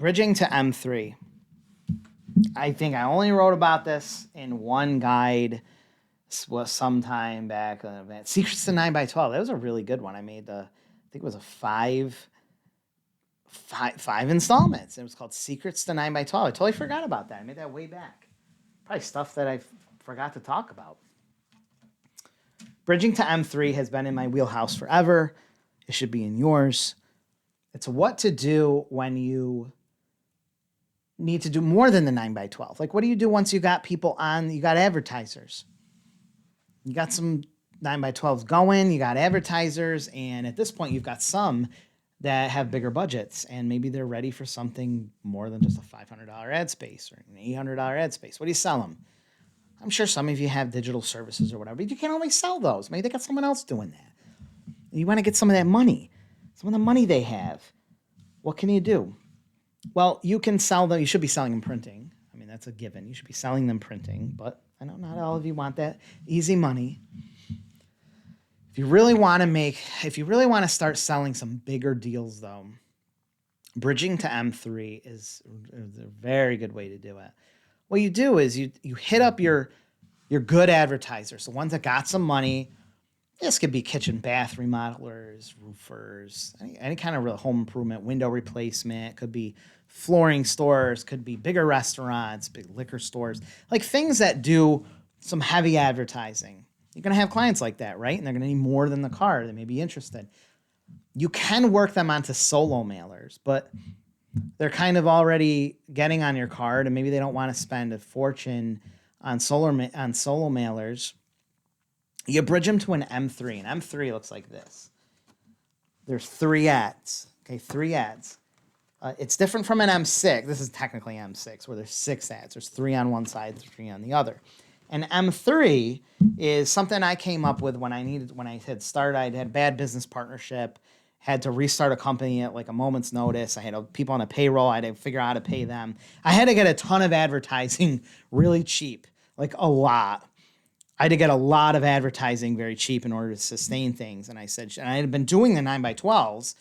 Bridging to M3. I think I only wrote about this in one guide. This was some time back. Secrets to 9x12. That was a really good one. I think it was a five installments. It was called Secrets to 9x12. I totally forgot about that. I made that way back. Probably stuff that I forgot to talk about. Bridging to M3 has been in my wheelhouse forever. It should be in yours. It's what to do when you need to do more than the 9x12. Like, what do you do once you got people on, you got advertisers? You got some 9x12s going, you got advertisers, and at this point, you've got some that have bigger budgets, and maybe they're ready for something more than just a $500 ad space or an $800 ad space. What do you sell them? I'm sure some of you have digital services or whatever, but you can't always sell those. Maybe they got someone else doing that. You want to get some of that money, some of the money they have. What can you do? Well, you can sell them. You should be selling them printing. I mean, that's a given. You should be selling them printing, but I know not all of you want that easy money. If you really want to start selling some bigger deals, though, bridging to M3 is a very good way to do it. What you do is you hit up your good advertisers, the ones that got some money. This could be kitchen bath remodelers, roofers, any kind of real home improvement, window replacement. It could be flooring stores, could be bigger restaurants, big liquor stores, like things that do some heavy advertising. You're going to have clients like that, right? And they're going to need more than the card. They may be interested. You can work them onto solo mailers, but they're kind of already getting on your card, and maybe they don't want to spend a fortune on solo mailers. You bridge them to an M3, and M3 looks like this. There's 3 ads. Okay, 3 ads. It's different from an M6. This is technically M6, where there's 6 ads. There's 3 on one side, 3 on the other. And M3 is something I came up with when I had started. I had bad business partnership, had to restart a company at like a moment's notice. I had people on a payroll. I had to figure out how to pay them. I had to get a ton of advertising really cheap, like a lot. I had to get a lot of advertising very cheap in order to sustain things. And I had been doing the 9x12s,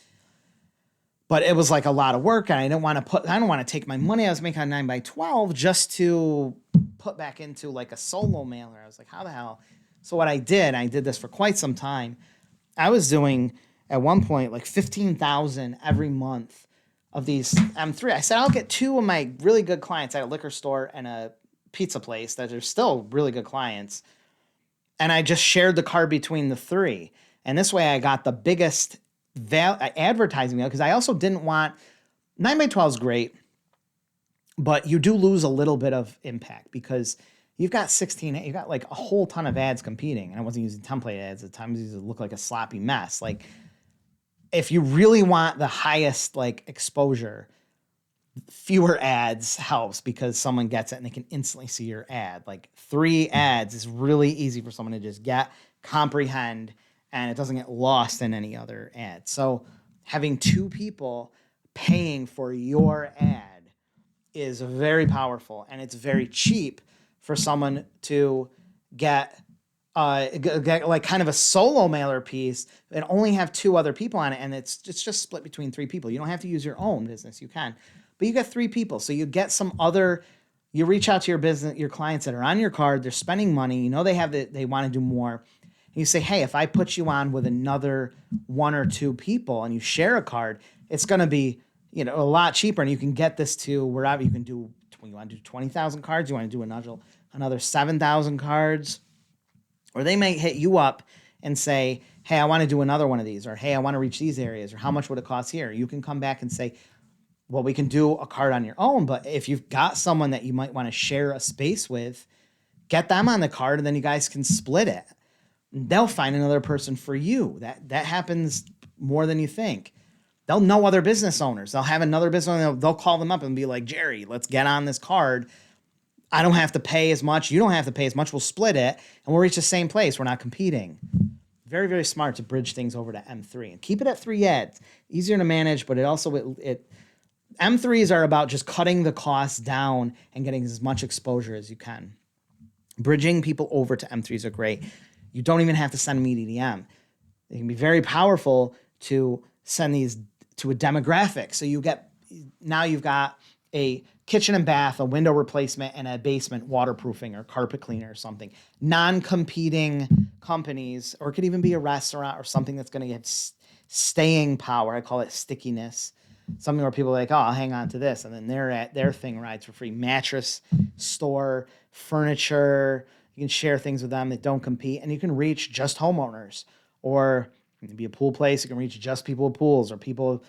but it was like a lot of work. And I don't want to take my money I was making on 9x12 just to put back into like a solo mailer. I was like, how the hell? So what I did this for quite some time. I was doing at one point like 15,000 every month of these M3. I said, I'll get 2 of my really good clients at a liquor store and a pizza place that are still really good clients. And I just shared the card between the 3. And this way I got the biggest advertising because I also didn't want 9x12 is great, but you do lose a little bit of impact because you've got like a whole ton of ads competing. And I wasn't using template ads at times. These look like a sloppy mess. Like if you really want the highest like exposure, fewer ads helps because someone gets it and they can instantly see your ad. Like 3 ads is really easy for someone to just comprehend, and it doesn't get lost in any other ad. So having 2 people paying for your ad is very powerful, and it's very cheap for someone to get like kind of a solo mailer piece and only have 2 other people on it, and it's just split between 3 people. You don't have to use your own business. You can. But you got 3 people. So you get you reach out to your clients that are on your card, they're spending money, they want to do more. And you say, hey, if I put you on with another 1 or 2 people and you share a card, it's going to be, a lot cheaper. And you can get this to wherever you can do. You want to do 20,000 cards, you want to do another 7,000 cards, or they may hit you up and say, hey, I want to do another one of these, or hey, I want to reach these areas, or how much would it cost here? You can come back and say, well, we can do a card on your own, but if you've got someone that you might want to share a space with, get them on the card and then you guys can split it. They'll find another person for you. That happens more than you think. They'll know other business owners. They'll have another business owner. They'll call them up and be like, Jerry, let's get on this card. I don't have to pay as much. You don't have to pay as much. We'll split it and we'll reach the same place. We're not competing. Very, very smart to bridge things over to M3 and keep it at 3 ads. Easier to manage, but M3s are about just cutting the costs down and getting as much exposure as you can. Bridging people over to M3s are great. You don't even have to send them EDM. They can be very powerful to send these to a demographic. So you get now you've got a kitchen and bath, a window replacement, and a basement waterproofing or carpet cleaner or something. Non-competing companies, or it could even be a restaurant or something that's going to get staying power. I call it stickiness. Something where people are like, oh, I'll hang on to this. And then their thing rides for free. Mattress store, furniture. You can share things with them that don't compete. And you can reach just homeowners. Or it can be a pool place. You can reach just people with pools or people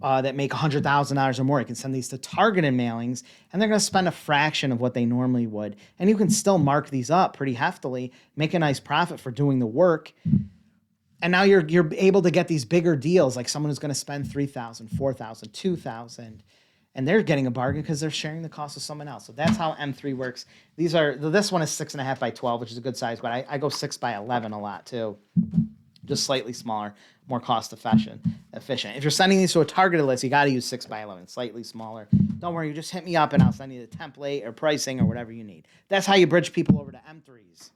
that make $100,000 or more. You can send these to targeted mailings, and they're going to spend a fraction of what they normally would. And you can still mark these up pretty heftily, make a nice profit for doing the work. And now you're able to get these bigger deals, like someone who's going to spend $3,000, $4,000, $2,000, and they're getting a bargain because they're sharing the cost with someone else. So that's how M3 works. This one is 6.5 by 12, which is a good size, but I go 6 by 11 a lot too. Just slightly smaller, more cost efficient. If you're sending these to a targeted list, you got to use 6 by 11, slightly smaller. Don't worry, you just hit me up and I'll send you the template or pricing or whatever you need. That's how you bridge people over to